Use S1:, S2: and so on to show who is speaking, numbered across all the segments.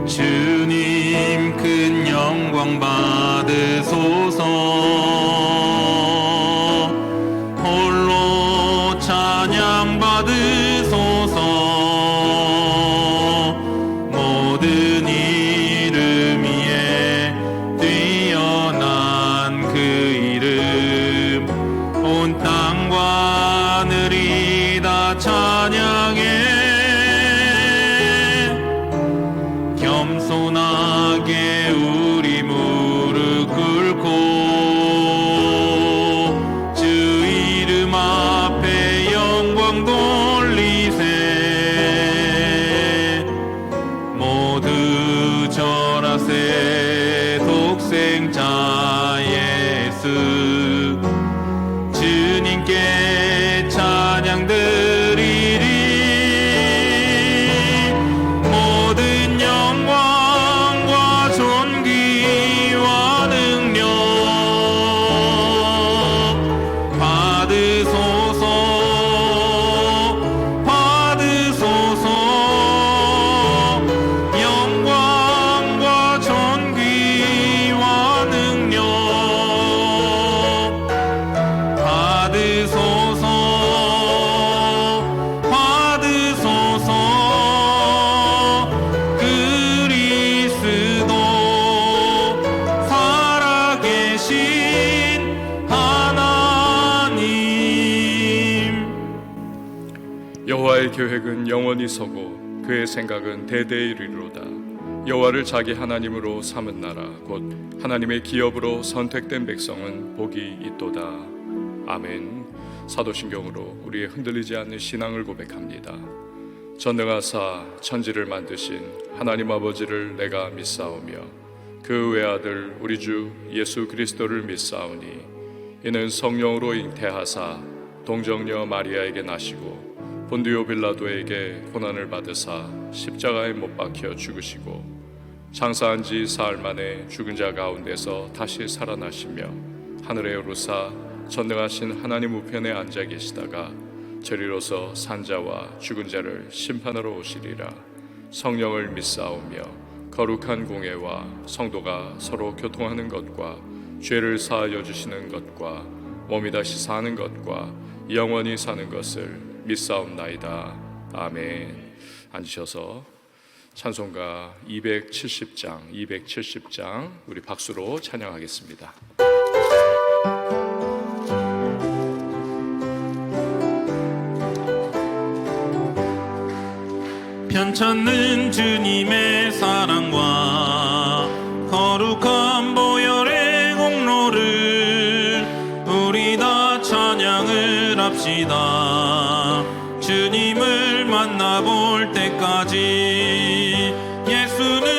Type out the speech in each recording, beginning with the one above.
S1: 주님 큰 영광 받으소서. 홀로 찬양 받으소서. 모든 이름 위에 뛰어난 그 이름, 온 땅과 하늘이 다 찬양해. 겸손하게 우리 무릎 꿇고 주 이름 앞에 영광 돌리세. 모두 절하세. 독생자 예수 주님께 찬양 드리리. 모든 영광과 존귀와 능력 받으소서. 받으소서. 영광과 존귀와 능력 받으소서. 받으소서. 그리스도 살아계신 하나님.
S2: 여호와의 계획은 영원히 서고 그의 생각은 대대에 이르리로다. 여호와를 자기 하나님으로 삼은 나라 곧 하나님의 기업으로 선택된 백성은 복이 있도다. 아멘. 사도신경으로 우리의 흔들리지 않는 신앙을 고백합니다. 전능하사 천지를 만드신 하나님 아버지를 내가 믿사오며 그 외아들 우리 주 예수 그리스도를 믿사오니 이는 성령으로 잉태하사 동정녀 마리아에게 나시고 본디오 빌라도에게 고난을 받으사 십자가에 못 박혀 죽으시고 장사한 지 사흘 만에 죽은 자 가운데서 다시 살아나시며 하늘에 오르사 전능하신 하나님 우편에 앉아 계시다가 저리로서 산자와 죽은 자를 심판하러 오시리라. 성령을 믿사오며 거룩한 공예와 성도가 서로 교통하는 것과 죄를 사하여 주시는 것과 몸이 다시 사는 것과 영원히 사는 것을 믿사옵나이다. 아멘. 앉으셔서 찬송가 270장 우리 박수로 찬양하겠습니다.
S1: 편찮는 주님의 사랑과 거룩한 보혈의 공로를 우리 다 찬양을 합시다. 주님을 만나볼 때까지 예수는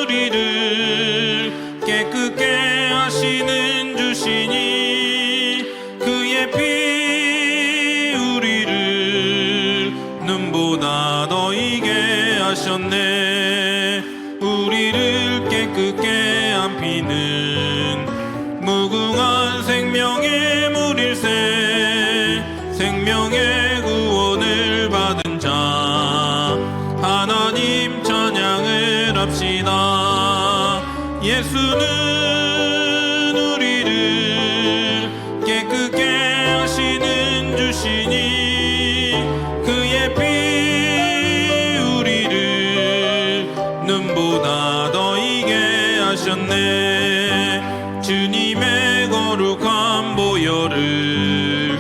S1: 우리를 깨끗게 하시는 주시니 그의 피 우리를 눈보다 더 이게 하셨네. 우리를 깨끗게 한 피는 무궁한 생명의 물일세. 생명의 구원을 받은 자 하나님 찬양을 합시다. 예수는 우리를 깨끗게 하시는 주시니 그의 피 우리를 눈보다 더 이게 하셨네. 주님의 거룩한 보혈을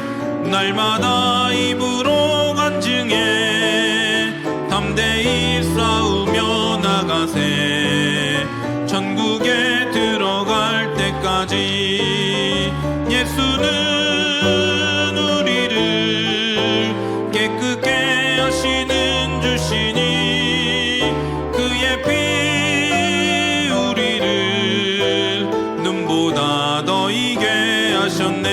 S1: 날마다 입으로 간증해 담대히 싸우며 나가세. 천국에 들어갈 때까지 예수는 우리를 깨끗게 하시는 주시니 그의 피 우리를 눈보다 더 이게 하셨네.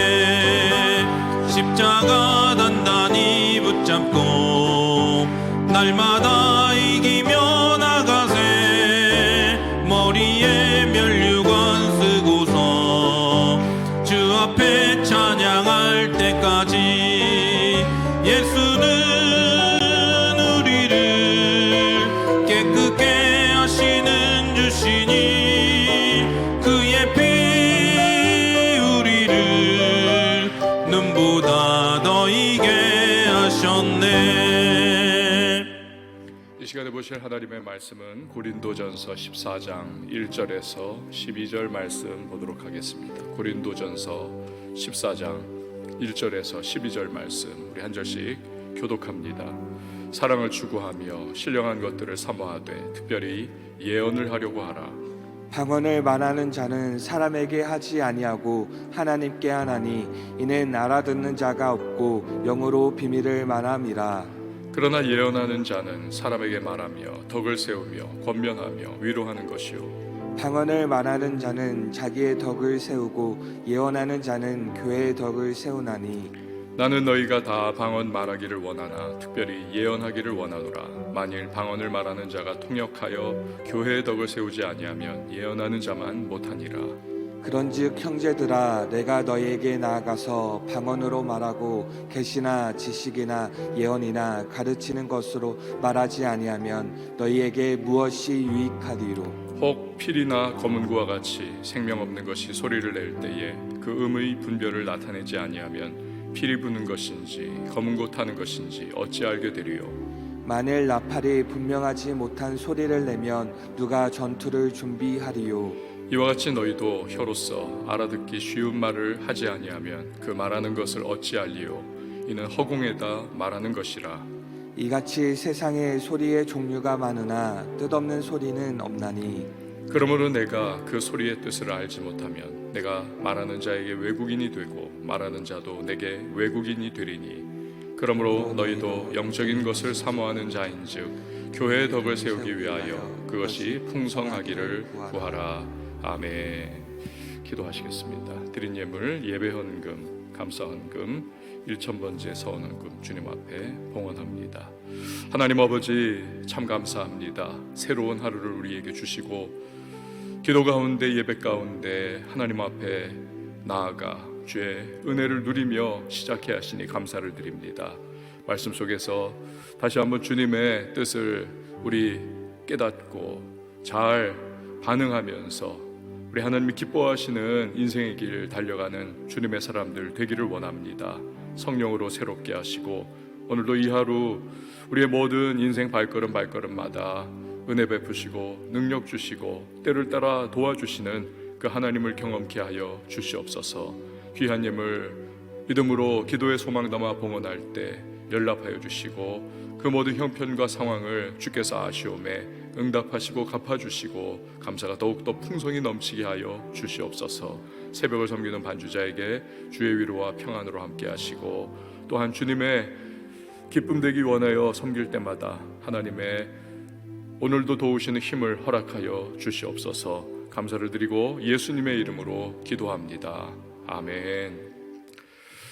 S1: 십자가 단단히 붙잡고 날마다 이기며 나가세. 머리에 면류관 쓰고서 주 앞에 찬양할 때까지 예수는 우리를 깨끗게
S2: 시간에 보실 하나님의 말씀은 고린도전서 14장 1절에서 12절 말씀 보도록 하겠습니다. 고린도전서 14장 1절에서 12절 말씀 우리 한 절씩 교독합니다. 사랑을 추구하며 신령한 것들을 사모하되 특별히 예언을 하려고 하라.
S3: 방언을 말하는 자는 사람에게 하지 아니하고 하나님께 하나니 이는 알아듣는 자가 없고 영으로 비밀을 말함이라.
S2: 그러나 예언하는 자는 사람에게 말하며 덕을 세우며 권면하며 위로하는 것이요
S3: 방언을 말하는 자는 자기의 덕을 세우고 예언하는 자는 교회의 덕을 세우나니
S2: 나는 너희가 다 방언 말하기를 원하나 특별히 예언하기를 원하노라. 만일 방언을 말하는 자가 통역하여 교회의 덕을 세우지 아니하면 예언하는 자만 못하니라.
S3: 그런즉 형제들아 내가 너희에게 나아가서 방언으로 말하고 계시나 지식이나 예언이나 가르치는 것으로 말하지 아니하면 너희에게 무엇이 유익하리로.
S2: 혹 필이나 검은고와 같이 생명 없는 것이 소리를 낼 때에 그 음의 분별을 나타내지 아니하면 필이 부는 것인지 검은고 타는 것인지 어찌 알게 되리요.
S3: 만일 나팔이 분명하지 못한 소리를 내면 누가 전투를 준비하리요.
S2: 이와 같이 너희도 혀로서 알아듣기 쉬운 말을 하지 아니하면 그 말하는 것을 어찌 알리요. 이는 허공에다 말하는 것이라.
S3: 이같이 세상에 소리의 종류가 많으나 뜻없는 소리는 없나니
S2: 그러므로 내가 그 소리의 뜻을 알지 못하면 내가 말하는 자에게 외국인이 되고 말하는 자도 내게 외국인이 되리니 그러므로 너희도 영적인 것을 사모하는 자인즉 교회의 덕을 세우기 위하여 그것이 풍성하기를 구하라. 아멘. 기도하시겠습니다. 드린 예물 예배 헌금 감사 헌금 1,000번째 서원 헌금 주님 앞에 봉헌합니다. 하나님 아버지 참 감사합니다. 새로운 하루를 우리에게 주시고 기도 가운데 예배 가운데 하나님 앞에 나아가 주의 은혜를 누리며 시작해 하시니 감사를 드립니다. 말씀 속에서 다시 한번 주님의 뜻을 우리 깨닫고 잘 반응하면서 우리 하나님이 기뻐하시는 인생의 길 달려가는 주님의 사람들 되기를 원합니다. 성령으로 새롭게 하시고 오늘도 이 하루 우리의 모든 인생 발걸음마다 은혜 베푸시고 능력 주시고 때를 따라 도와주시는 그 하나님을 경험케 하여 주시옵소서. 귀한 예물 믿음으로 기도의 소망 담아 봉헌할 때 연락하여 주시고 그 모든 형편과 상황을 주께서 아시오매 응답하시고 갚아주시고 감사가 더욱더 풍성히 넘치게 하여 주시옵소서. 새벽을 섬기는 반주자에게 주의 위로와 평안으로 함께 하시고 또한 주님의 기쁨 되기 원하여 섬길 때마다 하나님의 오늘도 도우시는 힘을 허락하여 주시옵소서. 감사를 드리고 예수님의 이름으로 기도합니다. 아멘.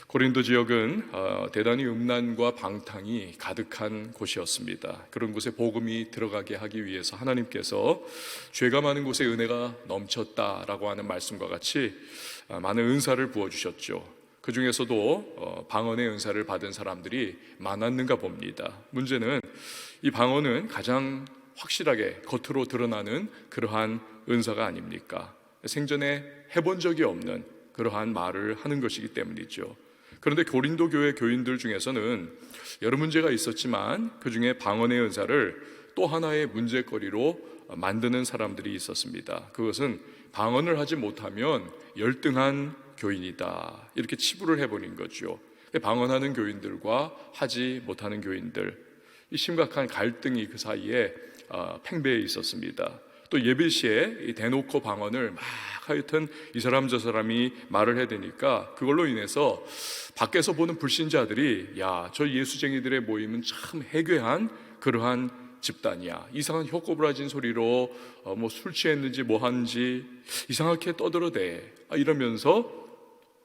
S2: 고린도 지역은 대단히 음란과 방탕이 가득한 곳이었습니다. 그런 곳에 복음이 들어가게 하기 위해서 하나님께서 죄가 많은 곳에 은혜가 넘쳤다라고 하는 말씀과 같이 많은 은사를 부어주셨죠. 그 중에서도 방언의 은사를 받은 사람들이 많았는가 봅니다. 문제는 이 방언은 가장 확실하게 겉으로 드러나는 그러한 은사가 아닙니까? 생전에 해본 적이 없는 그러한 말을 하는 것이기 때문이죠. 그런데 고린도 교회 교인들 중에서는 여러 문제가 있었지만 그 중에 방언의 은사를 또 하나의 문제거리로 만드는 사람들이 있었습니다. 그것은 방언을 하지 못하면 열등한 교인이다 이렇게 치부를 해버린 거죠. 방언하는 교인들과 하지 못하는 교인들, 이 심각한 갈등이 그 사이에 팽배해 있었습니다. 또 예배 시에 대놓고 방언을 막 하여튼 이 사람 저 사람이 말을 해야 되니까 그걸로 인해서 밖에서 보는 불신자들이 야, 저 예수쟁이들의 모임은 참 해괴한 그러한 집단이야. 이상한 혀꼬부라진 소리로 뭐 술 취했는지 뭐 하는지 이상하게 떠들어대 이러면서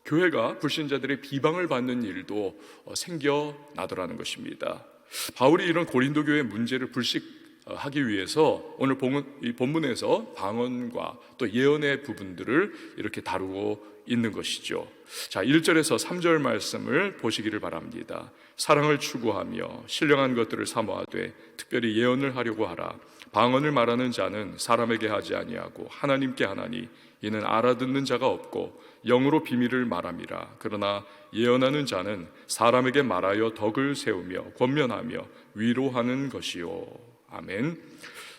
S2: 교회가 불신자들의 비방을 받는 일도 생겨나더라는 것입니다. 바울이 이런 고린도 교회의 문제를 불식하기 위해서 오늘 이 본문에서 방언과 또 예언의 부분들을 이렇게 다루고 있는 것이죠. 자, 1절에서 3절 말씀을 보시기를 바랍니다. 사랑을 추구하며 신령한 것들을 사모하되 특별히 예언을 하려고 하라. 방언을 말하는 자는 사람에게 하지 아니하고 하나님께 하나니 이는 알아듣는 자가 없고 영으로 비밀을 말함이라. 그러나 예언하는 자는 사람에게 말하여 덕을 세우며 권면하며 위로하는 것이요. 아멘.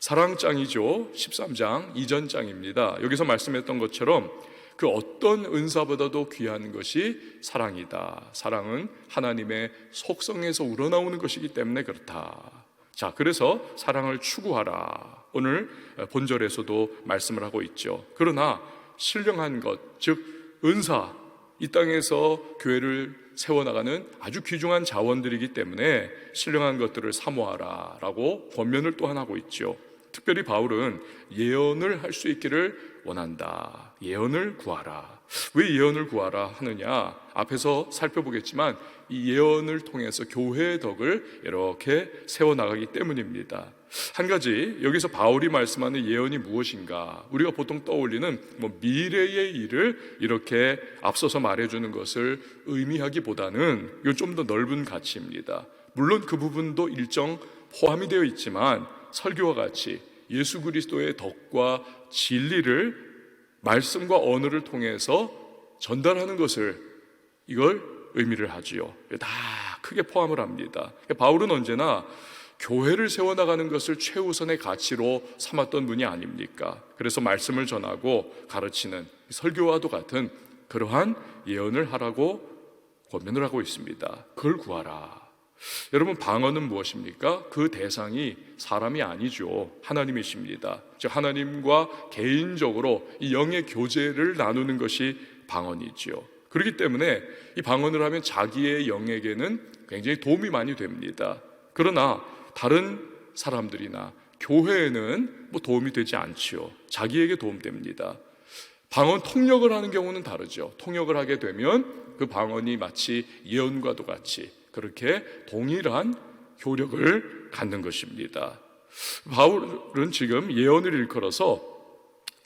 S2: 사랑장이죠. 13장 이전 장입니다. 여기서 말씀했던 것처럼 그 어떤 은사보다도 귀한 것이 사랑이다. 사랑은 하나님의 속성에서 우러나오는 것이기 때문에 그렇다. 자, 그래서 사랑을 추구하라. 오늘 본절에서도 말씀을 하고 있죠. 그러나 신령한 것, 즉 은사, 이 땅에서 교회를 세워나가는 아주 귀중한 자원들이기 때문에 신령한 것들을 사모하라 라고 권면을 또한 하고 있죠. 특별히 바울은 예언을 할 수 있기를 원한다. 예언을 구하라. 왜 예언을 구하라 하느냐? 앞에서 살펴보겠지만 이 예언을 통해서 교회의 덕을 이렇게 세워나가기 때문입니다. 한 가지 여기서 바울이 말씀하는 예언이 무엇인가? 우리가 보통 떠올리는 미래의 일을 이렇게 앞서서 말해주는 것을 의미하기보다는 이건 좀 더 넓은 가치입니다. 물론 그 부분도 일정 포함이 되어 있지만 설교와 같이 예수 그리스도의 덕과 진리를 말씀과 언어를 통해서 전달하는 것을 이걸 의미를 하지요. 다 크게 포함을 합니다. 바울은 언제나 교회를 세워나가는 것을 최우선의 가치로 삼았던 분이 아닙니까? 그래서 말씀을 전하고 가르치는 설교와도 같은 그러한 예언을 하라고 권면을 하고 있습니다. 그걸 구하라. 여러분, 방언은 무엇입니까? 그 대상이 사람이 아니죠. 하나님이십니다. 즉 하나님과 개인적으로 이 영의 교제를 나누는 것이 방언이죠. 그렇기 때문에 이 방언을 하면 자기의 영에게는 굉장히 도움이 많이 됩니다. 그러나 다른 사람들이나 교회에는 도움이 되지 않지요. 자기에게 도움됩니다. 방언 통역을 하는 경우는 다르죠. 통역을 하게 되면 그 방언이 마치 예언과도 같이 그렇게 동일한 효력을 갖는 것입니다. 바울은 지금 예언을 일컬어서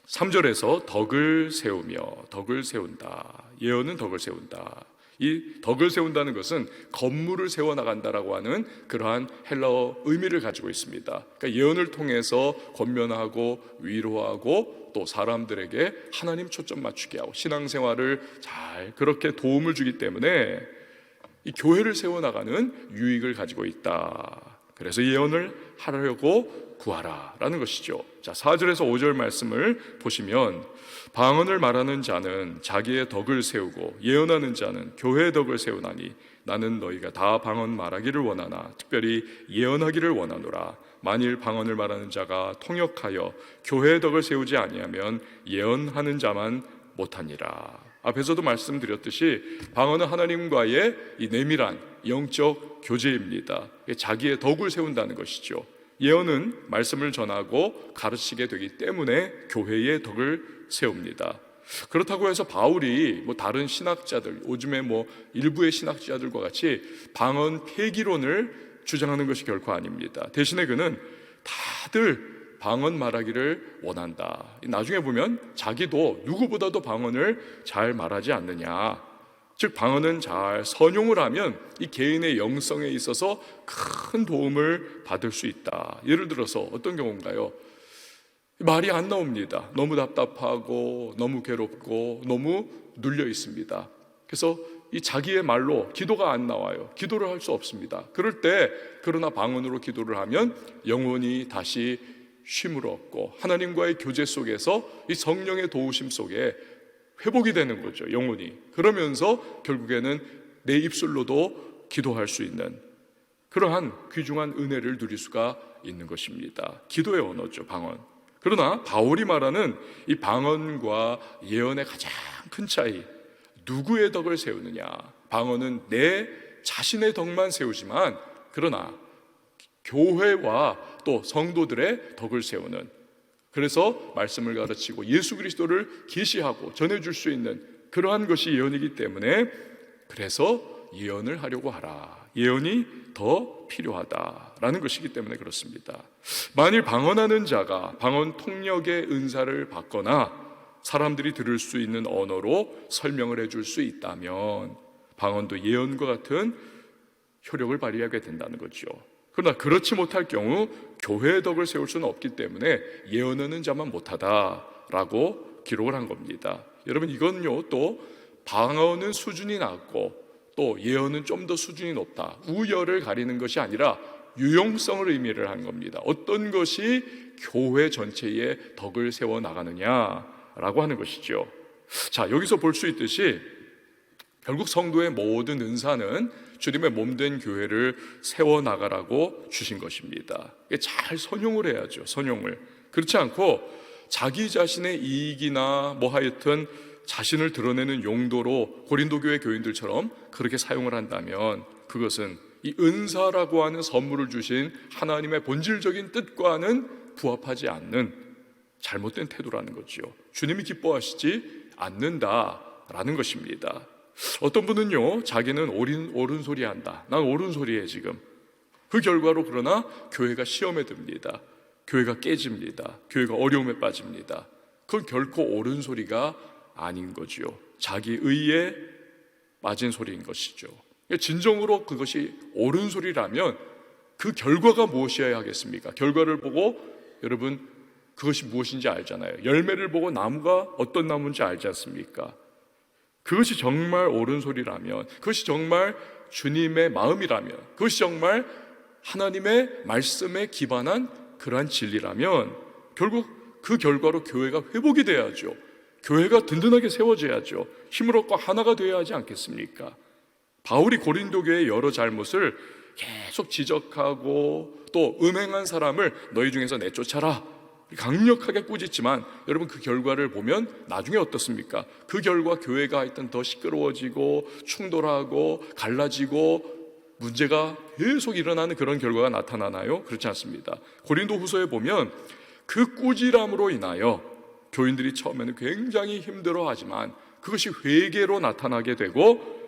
S2: 3절에서 덕을 세우며 덕을 세운다. 예언은 덕을 세운다. 이 덕을 세운다는 것은 건물을 세워나간다라고 하는 그러한 헬라어 의미를 가지고 있습니다. 그러니까 예언을 통해서 권면하고 위로하고 또 사람들에게 하나님 초점 맞추게 하고 신앙생활을 잘 그렇게 도움을 주기 때문에 이 교회를 세워나가는 유익을 가지고 있다. 그래서 예언을 하려고 구하라라는 것이죠. 자, 4절에서 5절 말씀을 보시면 방언을 말하는 자는 자기의 덕을 세우고 예언하는 자는 교회의 덕을 세우나니 나는 너희가 다 방언 말하기를 원하나 특별히 예언하기를 원하노라. 만일 방언을 말하는 자가 통역하여 교회의 덕을 세우지 아니하면 예언하는 자만 못하니라. 앞에서도 말씀드렸듯이 방언은 하나님과의 이 내밀한 영적 교제입니다. 자기의 덕을 세운다는 것이죠. 예언은 말씀을 전하고 가르치게 되기 때문에 교회의 덕을 세웁니다. 그렇다고 해서 바울이 다른 신학자들, 요즘에 일부의 신학자들과 같이 방언 폐기론을 주장하는 것이 결코 아닙니다. 대신에 그는 다들 방언 말하기를 원한다. 나중에 보면 자기도 누구보다도 방언을 잘 말하지 않느냐. 즉 방언은 잘 선용을 하면 이 개인의 영성에 있어서 큰 도움을 받을 수 있다. 예를 들어서 어떤 경우인가요? 말이 안 나옵니다. 너무 답답하고 너무 괴롭고 너무 눌려 있습니다. 그래서 이 자기의 말로 기도가 안 나와요. 기도를 할 수 없습니다. 그럴 때 그러나 방언으로 기도를 하면 영혼이 다시 쉼을 얻고 하나님과의 교제 속에서 이 성령의 도우심 속에 회복이 되는 거죠. 영혼이. 그러면서 결국에는 내 입술로도 기도할 수 있는 그러한 귀중한 은혜를 누릴 수가 있는 것입니다. 기도의 언어죠, 방언. 그러나 바울이 말하는 이 방언과 예언의 가장 큰 차이, 누구의 덕을 세우느냐. 방언은 내 자신의 덕만 세우지만 그러나 교회와 또 성도들의 덕을 세우는, 그래서 말씀을 가르치고 예수 그리스도를 계시하고 전해줄 수 있는 그러한 것이 예언이기 때문에 그래서 예언을 하려고 하라. 예언이 더 필요하다라는 것이기 때문에 그렇습니다. 만일 방언하는 자가 방언 통역의 은사를 받거나 사람들이 들을 수 있는 언어로 설명을 해줄 수 있다면 방언도 예언과 같은 효력을 발휘하게 된다는 거죠. 그러나 그렇지 못할 경우 교회의 덕을 세울 수는 없기 때문에 예언하는 자만 못하다라고 기록을 한 겁니다. 여러분, 이건요, 또 방언은 수준이 낮고 또 예언은 좀 더 수준이 높다, 우열을 가리는 것이 아니라 유용성을 의미를 하는 겁니다. 어떤 것이 교회 전체의 덕을 세워나가느냐라고 하는 것이죠. 자, 여기서 볼 수 있듯이 결국 성도의 모든 은사는 주님의 몸된 교회를 세워나가라고 주신 것입니다. 잘 선용을 해야죠. 선용을. 그렇지 않고 자기 자신의 이익이나 하여튼 자신을 드러내는 용도로 고린도 교회 교인들처럼 그렇게 사용을 한다면 그것은 이 은사라고 하는 선물을 주신 하나님의 본질적인 뜻과는 부합하지 않는 잘못된 태도라는 거죠. 주님이 기뻐하시지 않는다라는 것입니다. 어떤 분은요, 자기는 옳은 소리 한다. 난 옳은 소리에 지금. 그 결과로 그러나 교회가 시험에 듭니다. 교회가 깨집니다. 교회가 어려움에 빠집니다. 그건 결코 옳은 소리가 아닌 거죠. 자기 의에 빠진 소리인 것이죠. 진정으로 그것이 옳은 소리라면 그 결과가 무엇이어야 하겠습니까? 결과를 보고 여러분 그것이 무엇인지 알잖아요. 열매를 보고 나무가 어떤 나무인지 알지 않습니까? 그것이 정말 옳은 소리라면, 그것이 정말 주님의 마음이라면, 그것이 정말 하나님의 말씀에 기반한 그러한 진리라면 결국 그 결과로 교회가 회복이 돼야죠. 교회가 든든하게 세워져야죠. 힘을 얻고 하나가 되어야 하지 않겠습니까? 바울이 고린도 교회의 여러 잘못을 계속 지적하고 또 음행한 사람을 너희 중에서 내쫓아라 강력하게 꾸짖지만 여러분 그 결과를 보면 나중에 어떻습니까? 그 결과 교회가 하여튼 더 시끄러워지고 충돌하고 갈라지고 문제가 계속 일어나는 그런 결과가 나타나나요? 그렇지 않습니다. 고린도 후서에 보면 그 꾸지람으로 인하여 교인들이 처음에는 굉장히 힘들어하지만 그것이 회개로 나타나게 되고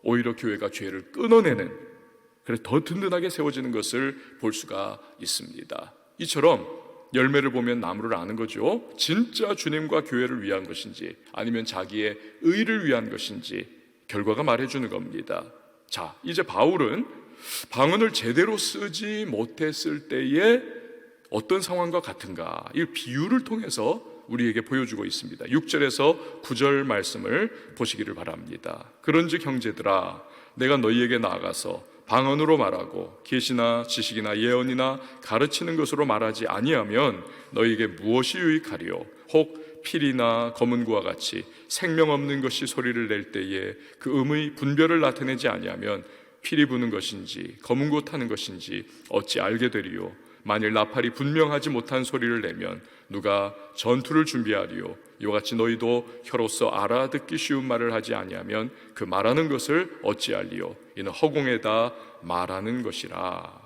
S2: 오히려 교회가 죄를 끊어내는, 그래 더 든든하게 세워지는 것을 볼 수가 있습니다. 이처럼 열매를 보면 나무를 아는 거죠. 진짜 주님과 교회를 위한 것인지 아니면 자기의 의를 위한 것인지 결과가 말해주는 겁니다. 자, 이제 바울은 방언을 제대로 쓰지 못했을 때에 어떤 상황과 같은가 이 비유를 통해서 우리에게 보여주고 있습니다. 6절에서 9절 말씀을 보시기를 바랍니다. 그런즉 형제들아 내가 너희에게 나아가서 방언으로 말하고 계시나 지식이나 예언이나 가르치는 것으로 말하지 아니하면 너희에게 무엇이 유익하리요? 혹 필이나 검은고와 같이 생명 없는 것이 소리를 낼 때에 그 음의 분별을 나타내지 아니하면 필이 부는 것인지 검은고 타는 것인지 어찌 알게 되리요? 만일 나팔이 분명하지 못한 소리를 내면 누가 전투를 준비하리요? 이와 같이 너희도 혀로서 알아듣기 쉬운 말을 하지 아니하면 그 말하는 것을 어찌 알리요? 이는 허공에다 말하는 것이라.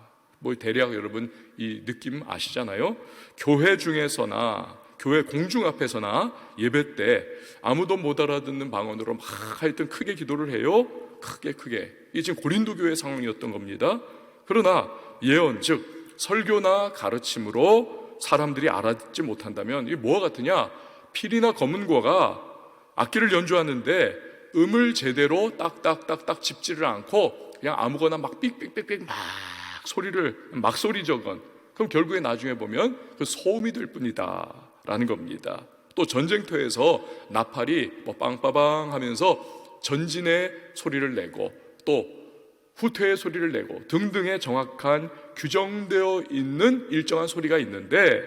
S2: 대략 여러분 이 느낌 아시잖아요? 교회 중에서나 교회 공중 앞에서나 예배 때 아무도 못 알아듣는 방언으로 막 하여튼 크게 기도를 해요. 크게. 이게 지금 고린도 교회 상황이었던 겁니다. 그러나 예언 즉 설교나 가르침으로 사람들이 알아듣지 못한다면 이게 뭐가 같으냐? 필이나 검은고가 악기를 연주하는데 음을 제대로 딱딱딱딱 짚지를 않고 그냥 아무거나 막 삑삑삑삑 막 소리를 막 소리죠. 그럼 결국에 나중에 보면 그 소음이 될 뿐이다 라는 겁니다. 또 전쟁터에서 나팔이 빵빠방 하면서 전진의 소리를 내고 또 후퇴의 소리를 내고 등등의 정확한 규정되어 있는 일정한 소리가 있는데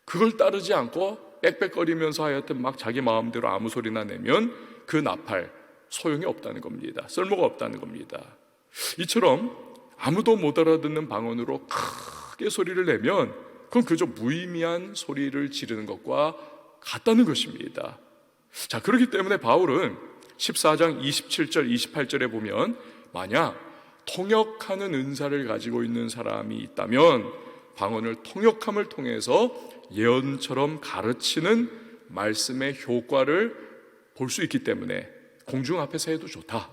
S2: 그걸 따르지 않고 빽빽거리면서 하여튼 막 자기 마음대로 아무 소리나 내면 그 나팔 소용이 없다는 겁니다. 쓸모가 없다는 겁니다. 이처럼 아무도 못 알아듣는 방언으로 크게 소리를 내면 그건 그저 무의미한 소리를 지르는 것과 같다는 것입니다. 자, 그렇기 때문에 바울은 14장 27절 28절에 보면 만약 통역하는 은사를 가지고 있는 사람이 있다면 방언을 통역함을 통해서 예언처럼 가르치는 말씀의 효과를 볼 수 있기 때문에 공중 앞에서 해도 좋다.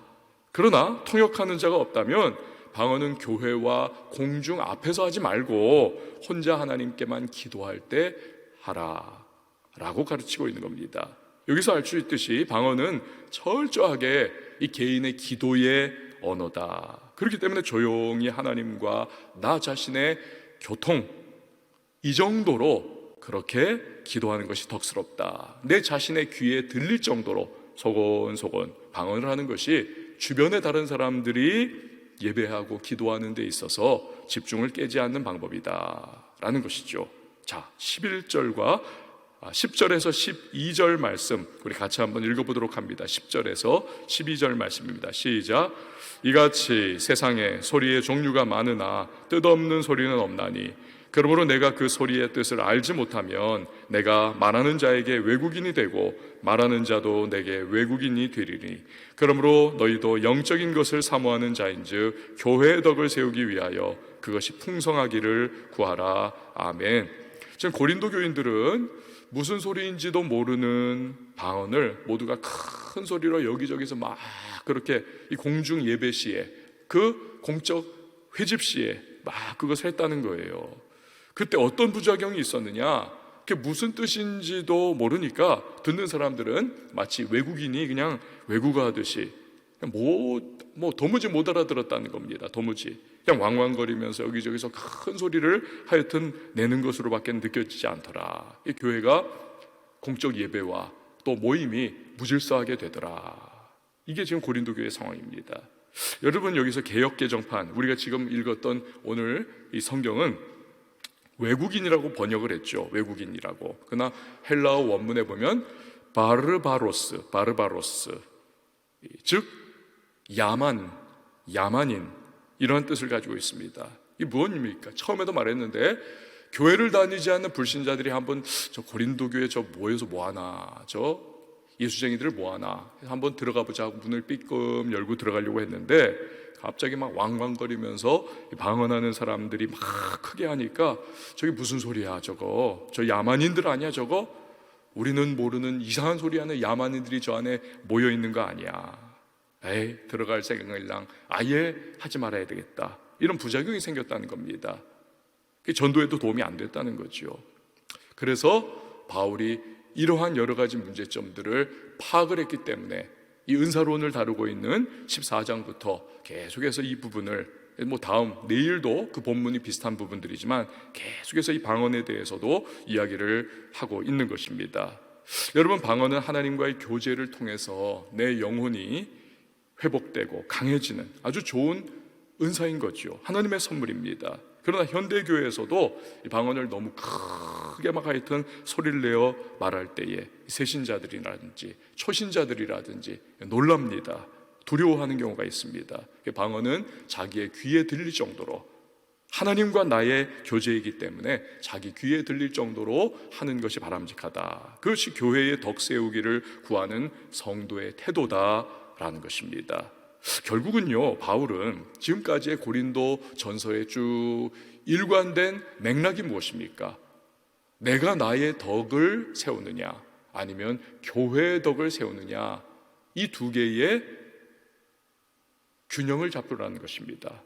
S2: 그러나 통역하는 자가 없다면 방언은 교회와 공중 앞에서 하지 말고 혼자 하나님께만 기도할 때 하라 라고 가르치고 있는 겁니다. 여기서 알 수 있듯이 방언은 철저하게 이 개인의 기도의 언어다. 그렇기 때문에 조용히 하나님과 나 자신의 교통 이 정도로 그렇게 기도하는 것이 덕스럽다. 내 자신의 귀에 들릴 정도로 소곤소곤 방언을 하는 것이 주변의 다른 사람들이 예배하고 기도하는 데 있어서 집중을 깨지 않는 방법이다라는 것이죠. 자, 11절과 10절에서 12절 말씀 우리 같이 한번 읽어보도록 합니다. 10절에서 12절 말씀입니다. 시작. 이같이 세상에 소리의 종류가 많으나 뜻없는 소리는 없나니 그러므로 내가 그 소리의 뜻을 알지 못하면 내가 말하는 자에게 외국인이 되고 말하는 자도 내게 외국인이 되리니 그러므로 너희도 영적인 것을 사모하는 자인즉 교회의 덕을 세우기 위하여 그것이 풍성하기를 구하라. 아멘. 지금 고린도 교인들은 무슨 소리인지도 모르는 방언을 모두가 큰 소리로 여기저기서 막 그렇게 이 공중 예배 시에 그 공적 회집 시에 막 그것을 했다는 거예요. 그때 어떤 부작용이 있었느냐? 그게 무슨 뜻인지도 모르니까 듣는 사람들은 마치 외국인이 그냥 외국어하듯이 도무지 못 알아들었다는 겁니다. 도무지 그냥 왕왕거리면서 여기저기서 큰 소리를 하여튼 내는 것으로밖에 느껴지지 않더라. 이 교회가 공적 예배와 또 모임이 무질서하게 되더라. 이게 지금 고린도 교회 상황입니다. 여러분, 여기서 개역 개정판 우리가 지금 읽었던 오늘 이 성경은 외국인이라고 번역을 했죠. 외국인이라고. 그러나 헬라어 원문에 보면 바르바로스, 즉 야만인 이런 뜻을 가지고 있습니다. 이게 무엇입니까? 처음에도 말했는데 교회를 다니지 않는 불신자들이 한번 저 고린도 교회 저 모여서 뭐하나, 저 예수쟁이들을 뭐하나 한번 들어가 보자 하고 문을 삐끔 열고 들어가려고 했는데 갑자기 막 왕왕거리면서 방언하는 사람들이 막 크게 하니까 저게 무슨 소리야 저거, 저 야만인들 아니야 저거, 우리는 모르는 이상한 소리 하는 야만인들이 저 안에 모여있는 거 아니야, 에이 들어갈 생각이랑 아예 하지 말아야 되겠다, 이런 부작용이 생겼다는 겁니다. 전도에도 도움이 안 됐다는 거죠. 그래서 바울이 이러한 여러 가지 문제점들을 파악을 했기 때문에 이 은사론을 다루고 있는 14장부터 계속해서 이 부분을 다음 내일도 그 본문이 비슷한 부분들이지만 계속해서 이 방언에 대해서도 이야기를 하고 있는 것입니다. 여러분, 방언은 하나님과의 교제를 통해서 내 영혼이 회복되고 강해지는 아주 좋은 은사인 거죠. 하나님의 선물입니다. 그러나 현대교회에서도 이 방언을 너무 크게 막 하여튼 소리를 내어 말할 때에 새신자들이라든지 초신자들이라든지 놀랍니다. 두려워하는 경우가 있습니다. 방언은 자기의 귀에 들릴 정도로, 하나님과 나의 교제이기 때문에 자기 귀에 들릴 정도로 하는 것이 바람직하다. 그것이 교회의 덕 세우기를 구하는 성도의 태도다라는 것입니다. 결국은요, 바울은 지금까지의 고린도 전서에 쭉 일관된 맥락이 무엇입니까? 내가 나의 덕을 세우느냐 아니면 교회의 덕을 세우느냐, 이 두 개의 균형을 잡으라는 것입니다.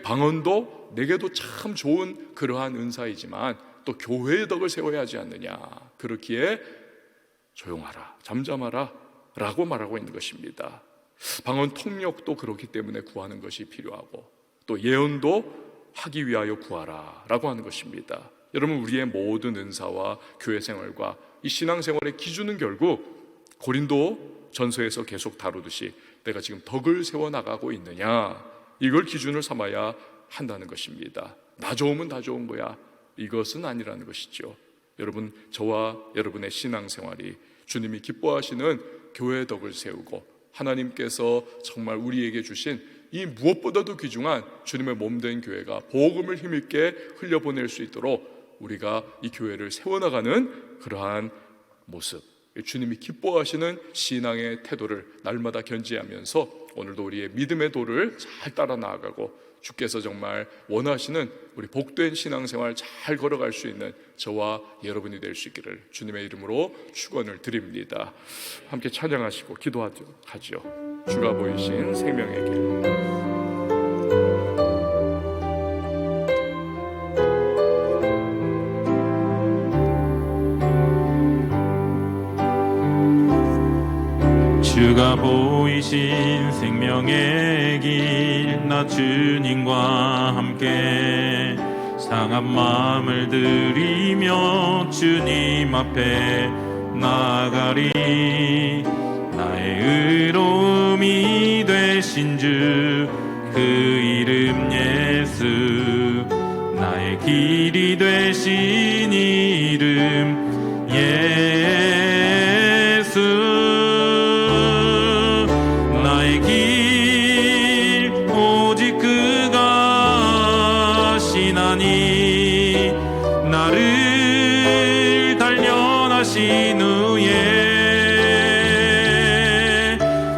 S2: 방언도 내게도 참 좋은 그러한 은사이지만 또 교회의 덕을 세워야 하지 않느냐, 그렇기에 조용하라, 잠잠하라 라고 말하고 있는 것입니다. 방언 통역도 그렇기 때문에 구하는 것이 필요하고 또 예언도 하기 위하여 구하라 라고 하는 것입니다. 여러분, 우리의 모든 은사와 교회 생활과 이 신앙생활의 기준은 결국 고린도 전서에서 계속 다루듯이 내가 지금 덕을 세워나가고 있느냐, 이걸 기준을 삼아야 한다는 것입니다. 나 좋으면 다 좋은 거야, 이것은 아니라는 것이죠. 여러분, 저와 여러분의 신앙생활이 주님이 기뻐하시는 교회의 덕을 세우고 하나님께서 정말 우리에게 주신 이 무엇보다도 귀중한 주님의 몸된 교회가 복음을 힘있게 흘려보낼 수 있도록 우리가 이 교회를 세워나가는 그러한 모습, 주님이 기뻐하시는 신앙의 태도를 날마다 견지하면서 오늘도 우리의 믿음의 도를 잘 따라 나아가고 주께서 정말 원하시는 우리 복된 신앙생활 잘 걸어갈 수 있는 저와 여러분이 될 수 있기를 주님의 이름으로 축원을 드립니다. 함께 찬양하시고 기도하죠. 주가 보이신 생명의 길.
S1: 주가 보이신 생명의 길, 나 주님과 함께 상한 마음을 들이며 주님 앞에 나아가리. 나의 의로움이 되신 주 그 길이 되신 이름 예수. 나의 길 오직 그가 아시나니 나를 단련하신 후에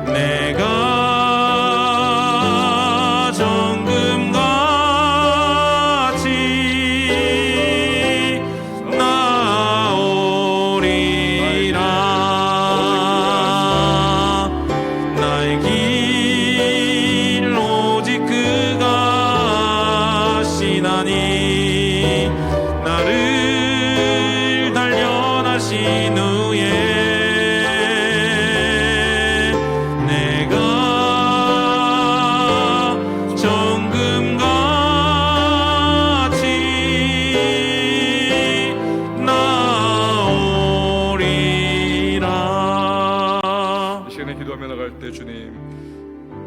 S1: 내가 정금같이 나오리라. 나의 길 오직 그가 아시나니 나를 단련하신 후에 내가 정금같이 나오리라.
S2: 이 시간에 기도하며 나갈 때 주님,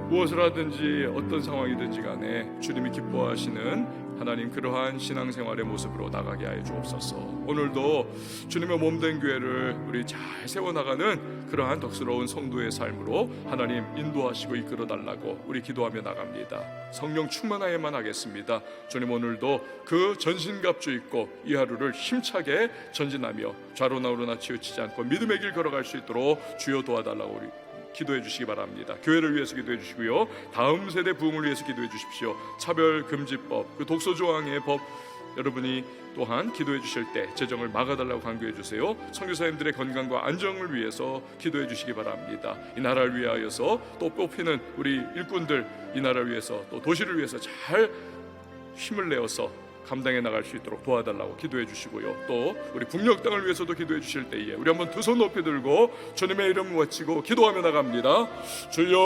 S2: 무엇을 하든지 어떤 상황이든지 간에 주님이 기뻐하시는 하나님 그러한 신앙생활의 모습으로 나가게 하여 주옵소서. 오늘도 주님의 몸된 교회를 우리 잘 세워나가는 그러한 덕스러운 성도의 삶으로 하나님 인도하시고 이끌어달라고 우리 기도하며 나갑니다. 성령 충만하여만 하겠습니다. 주님, 오늘도 그 전신갑주 입고 이 하루를 힘차게 전진하며 좌로나 우로나 치우치지 않고 믿음의 길 걸어갈 수 있도록 주여 도와달라고 우리 기도해 주시기 바랍니다. 교회를 위해서 기도해 주시고요, 다음 세대 부흥을 위해서 기도해 주십시오. 차별금지법, 그 독소조항의 법 여러분이 또한 기도해 주실 때 재정을 막아달라고 강구해 주세요. 선교사님들의 건강과 안정을 위해서 기도해 주시기 바랍니다. 이 나라를 위하여서 또 뽑히는 우리 일꾼들, 이 나라를 위해서 또 도시를 위해서 잘 힘을 내어서 감당해 나갈 수 있도록 도와달라고 기도해 주시고요, 또 우리 북녘 땅을 위해서도 기도해 주실 때에 우리 한번 두 손 높이 들고 주님의 이름 외치고 기도하며 나갑니다. 주여